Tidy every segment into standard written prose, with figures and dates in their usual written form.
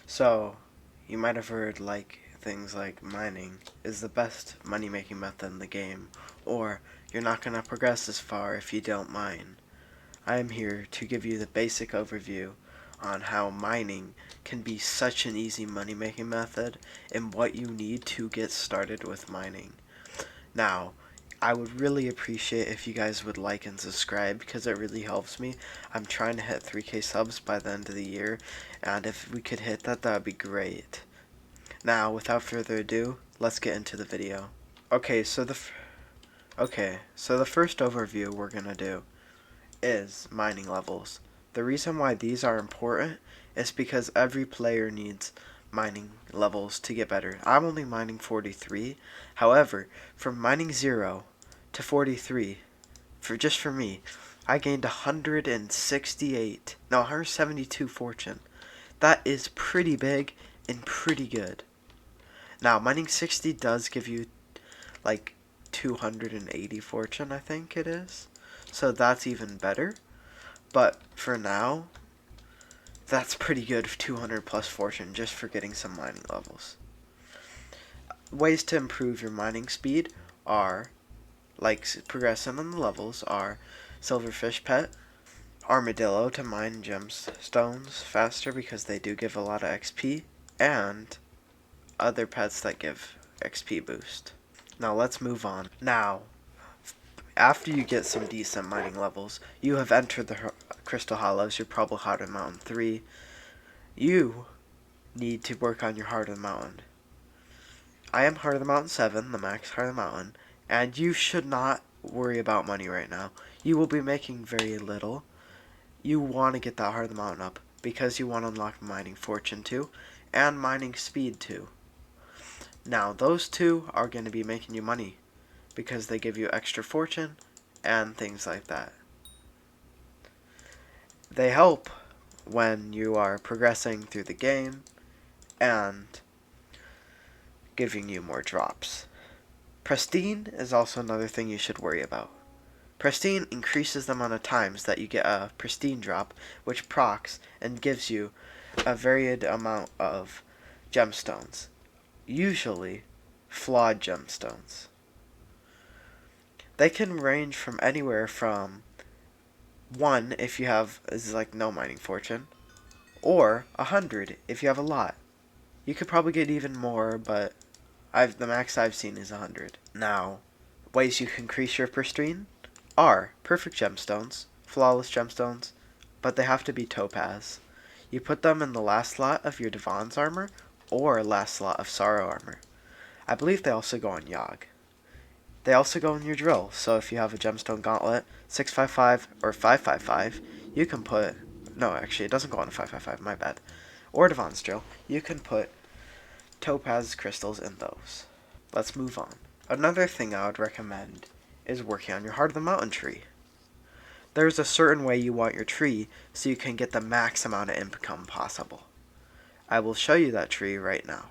So, you might have heard things like mining is the best money making method in the game, or you're not going to progress as far if you don't mine. I am here to give you the basic overview on how mining can be such an easy money making method and what you need to get started with mining. Now, I would really appreciate if you guys would like and subscribe because it really helps me. I'm trying to hit 3K subs by the end of the year, and if we could hit that, that would be great. Now, without further ado, let's get into the video. Okay, so the first overview we're gonna do is mining levels. The reason why these are important is because every player needs mining levels to get better. I'm only mining 43. However, from mining 0 to 43, for me, I gained 172 fortune. That is pretty big and pretty good. Now, mining 60 does give you like 280 fortune, I think it is. So that's even better. But for now, that's pretty good, 200 plus fortune just for getting some mining levels. Ways to improve your mining speed are, like progressing on the levels, are silverfish pet, armadillo to mine gemstones faster because they do give a lot of XP, and other pets that give XP boost. Now let's move on. Now, after you get some decent mining levels, you have entered the crystal hollows. You're probably Heart of the Mountain 3. You need to work on your Heart of the Mountain. I am Heart of the Mountain 7, the max Heart of the Mountain, and you should not worry about money right now. You will be making very little. You want to get that Heart of the Mountain up because you want to unlock mining fortune too, and mining speed too. Now, those two are going to be making you money because they give you extra fortune and things like that. They help when you are progressing through the game and giving you more drops. Pristine is also another thing you should worry about. Pristine increases the amount of times that you get a pristine drop, which procs and gives you a varied amount of gemstones, usually flawed gemstones. They can range from anywhere from 1 if you have no mining fortune, or 100 if you have a lot. You could probably get even more, but the max I've seen is 100. Now, ways you can increase your pristine are perfect gemstones, flawless gemstones, but they have to be topaz. You put them in the last slot of your divan's armor or last slot of sorrow armor. I believe they also go on Yogg. They also go in your drill, so if you have a gemstone gauntlet, 655 or 555, you can put, no actually it doesn't go on a 555, my bad, or divan's drill, you can put topaz crystals in those. Let's move on. Another thing I would recommend is working on your Heart of the Mountain tree. There's a certain way you want your tree so you can get the max amount of income possible. I will show you that tree right now.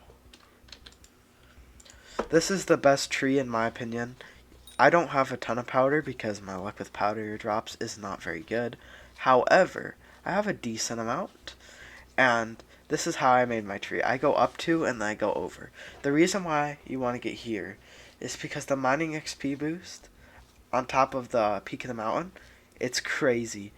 This is the best tree in my opinion. I don't have a ton of powder because my luck with powder drops is not very good. However, I have a decent amount, and this is how I made my tree. I go up to and then I go over. The reason why you want to get here is because the mining XP boost on top of the peak of the mountain, it's crazy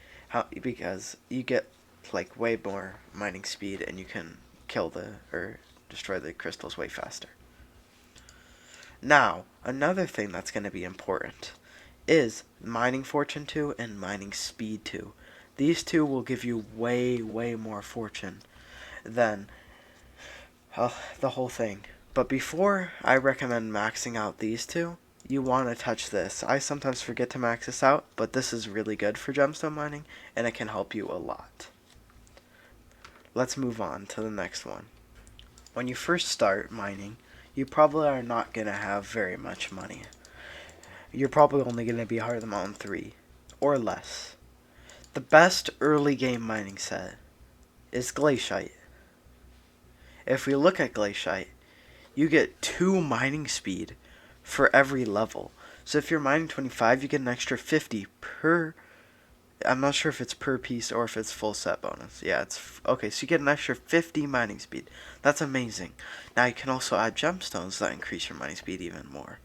because you get like way more mining speed and you can kill or destroy the crystals way faster. Now, another thing that's going to be important is mining fortune 2 and mining speed 2. These two will give you way more fortune than the whole thing. But before I recommend maxing out these two, you want to touch this. I sometimes forget to max this out, but this is really good for gemstone mining and it can help you a lot. Let's move on to the next one. When you first start mining, you probably are not going to have very much money. You're probably only going to be Heart of the Mountain 3 or less. The best early game mining set is glacite. If we look at glacite, you get 2 mining speed for every level. So if you're mining 25, you get an extra 50 per I'm not sure if it's per piece or if it's full set bonus. Yeah, okay, so you get an extra 50 mining speed. That's amazing. Now you can also add gemstones that increase your mining speed even more.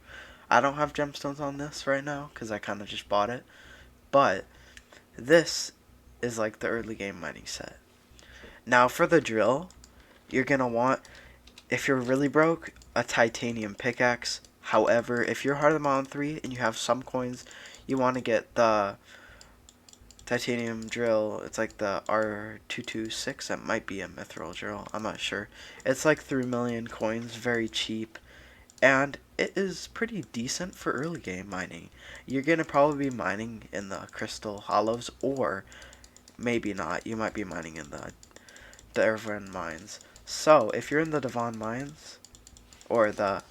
I don't have gemstones on this right now because I kind of just bought it. But this is like the early game mining set. Now for the drill, you're going to want, if you're really broke, a titanium pickaxe. However, if you're Heart of the Mountain 3 and you have some coins, you want to get the titanium drill. It's like the R226. That might be a mithril drill. I'm not sure. It's like 3 million coins, very cheap. And it is pretty decent for early game mining. You're going to probably be mining in the crystal hollows, or maybe not. You might be mining in the dwarven mines. So, if you're in the divan mines, or the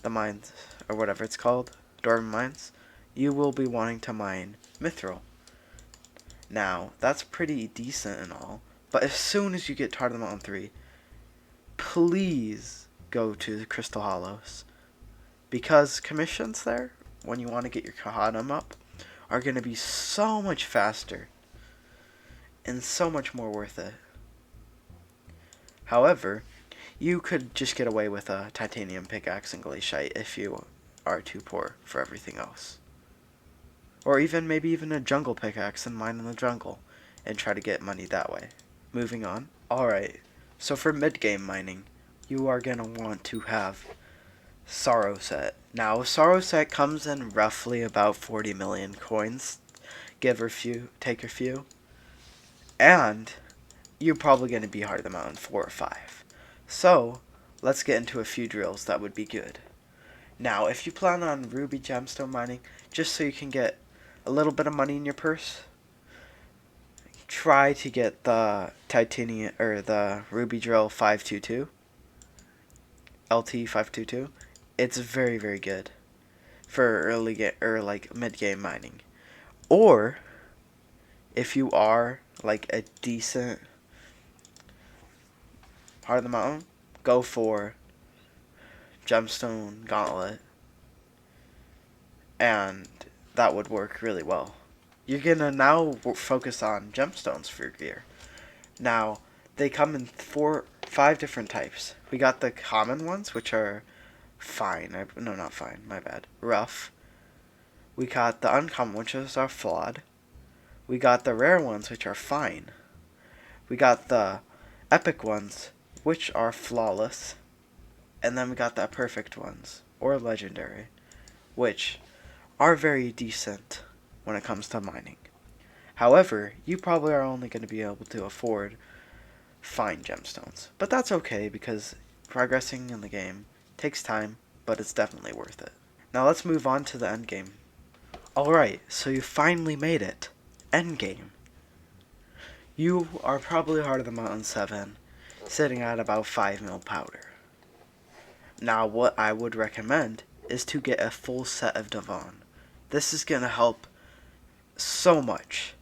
mines, or whatever it's called, dwarven mines, you will be wanting to mine mithril. Now, that's pretty decent and all, but as soon as you get Heart of the Mountain 3, please go to the Crystal Hollows. Because commissions there, when you want to get your Kahadam up, are going to be so much faster and so much more worth it. However, you could just get away with a titanium pickaxe and glacite if you are too poor for everything else. Or maybe even a jungle pickaxe and mine in the jungle and try to get money that way. Moving on. Alright, so for mid-game mining, you are going to want to have Sorrow Set. Now, Sorrow Set comes in roughly about 40 million coins, give or take a few. And you're probably going to be Heart of the Mountain 4 or 5. So, let's get into a few drills that would be good. Now, if you plan on ruby gemstone mining, just so you can get a little bit of money in your purse, try to get the titanium or the ruby drill 522, LT 522. It's very, very good for early game or like mid game mining. Or if you are like a decent Heart of the Mountain, go for gemstone gauntlet, and that would work really well. You're gonna now focus on gemstones for your gear. Now, they come in 5 different types. We got the common ones, which are fine. No, not fine. My bad. Rough. We got the uncommon, which are flawed. We got the rare ones, which are fine. We got the epic ones, which are flawless. And then we got the perfect ones, or legendary, which are very decent when it comes to mining. However, you probably are only going to be able to afford fine gemstones. But that's okay, because progressing in the game takes time, but it's definitely worth it. Now let's move on to the end game. Alright, so you finally made it. End game. You are probably Heart of the Mountain 7, sitting at about 5 mil powder. Now what I would recommend is to get a full set of divan. This is going to help so much.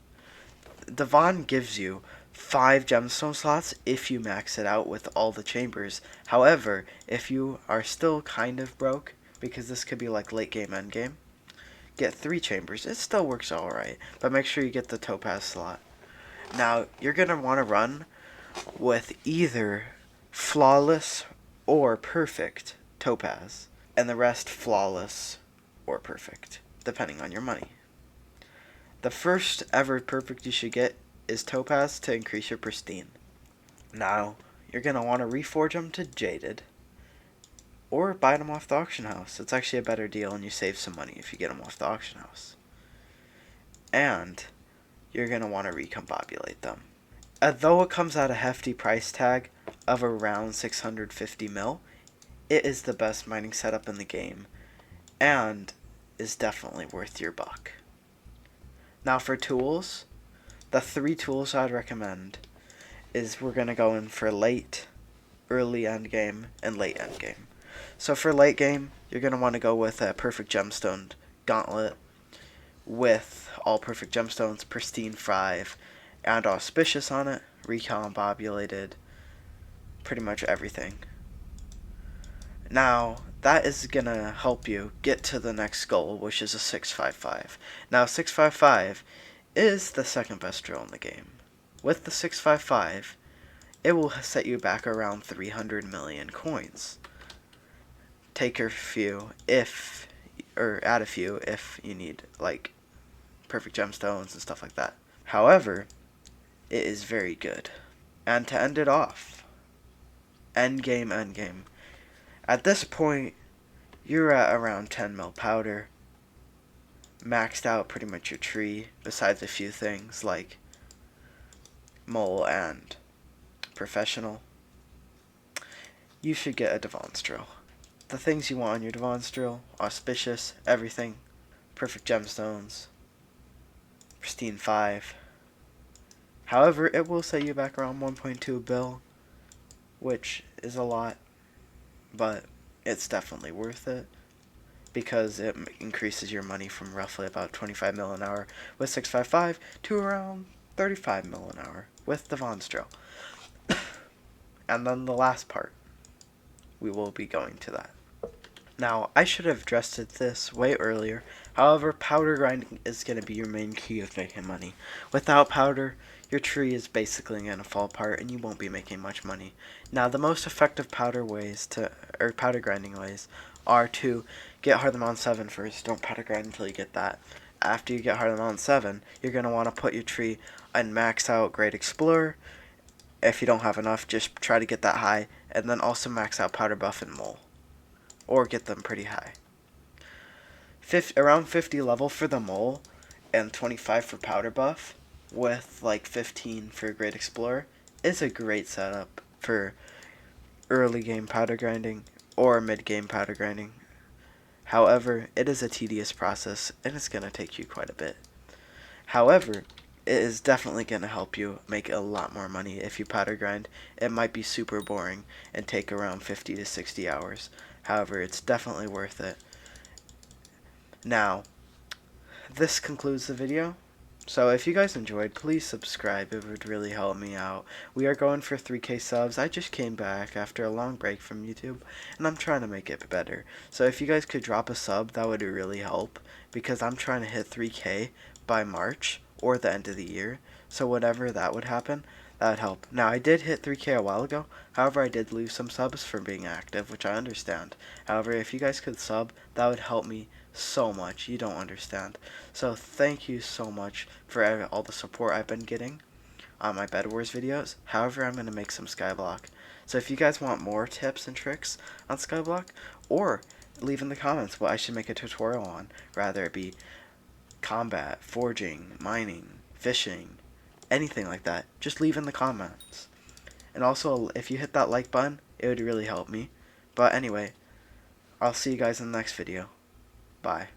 Divan gives you 5 gemstone slots if you max it out with all the chambers. However, if you are still kind of broke, because this could be like late game, end game, get 3 chambers. It still works alright, but make sure you get the topaz slot. Now, you're going to want to run with either flawless or perfect topaz, and the rest flawless or perfect, depending on your money. The first ever perfect you should get is topaz to increase your pristine. Now, you're going to want to reforge them to jaded, or buy them off the auction house. It's actually a better deal, and you save some money if you get them off the auction house. And you're going to want to recombobulate them. Although it comes at a hefty price tag of around 650 mil, it is the best mining setup in the game, and is definitely worth your buck. Now for tools, the 3 tools I'd recommend is we're going to go in for late, early end game, and late end game. So for late game, you're going to want to go with a perfect gemstone gauntlet with all perfect gemstones, pristine 5, and auspicious on it, recombobulated, pretty much everything. Now, that is going to help you get to the next goal, which is a 655. Now, 655 is the second best drill in the game. With the 655, it will set you back around 300 million coins. Take a few or add a few if you need like perfect gemstones and stuff like that. However, it is very good. And to end it off, endgame. At this point, you're at around 10 mil powder, maxed out pretty much your tree, besides a few things like mole and professional. You should get a divan's drill. The things you want on your divan's drill: auspicious, everything, perfect gemstones, pristine 5. However, it will set you back around 1.2 bill, which is a lot, but it's definitely worth it because it increases your money from roughly about 25 mil an hour with 655 to around 35 mil an hour with the Von drill. And then the last part, we will be going to that. Now, I should have addressed this way earlier. However, powder grinding is going to be your main key of making money. Without powder, your tree is basically going to fall apart and you won't be making much money. Now, the most effective powder grinding ways are to get Heart of the Mountain 7 first. Don't powder grind until you get that. After you get Heart of the Mountain 7, you're going to want to put your tree and max out Great Explorer. If you don't have enough, just try to get that high, and then also max out Powder Buff and Mole, or get them pretty high. Around 50 level for the Mole, and 25 for Powder Buff, with like 15 for Great Explorer, is a great setup for early game powder grinding or mid game powder grinding. However, it is a tedious process, and it's going to take you quite a bit. However, it is definitely going to help you make a lot more money if you powder grind. It might be super boring and take around 50 to 60 hours. However, it's definitely worth it. Now, this concludes the video. So if you guys enjoyed, please subscribe. It would really help me out. We are going for 3K subs. I just came back after a long break from YouTube, and I'm trying to make it better. So if you guys could drop a sub, that would really help, because I'm trying to hit 3K by March or the end of the year. So whatever that would happen, that would help. Now, I did hit 3K a while ago. However, I did lose some subs for being active, which I understand. However, if you guys could sub, that would help me so much. You don't understand. So thank you so much for all the support I've been getting on my Bed Wars videos. However, I'm going to make some Skyblock. So if you guys want more tips and tricks on Skyblock, or leave in the comments what I should make a tutorial on, rather it be combat, forging, mining, fishing, anything like that, just leave in the comments. And also, if you hit that like button, it would really help me. But anyway, I'll see you guys in the next video. Bye.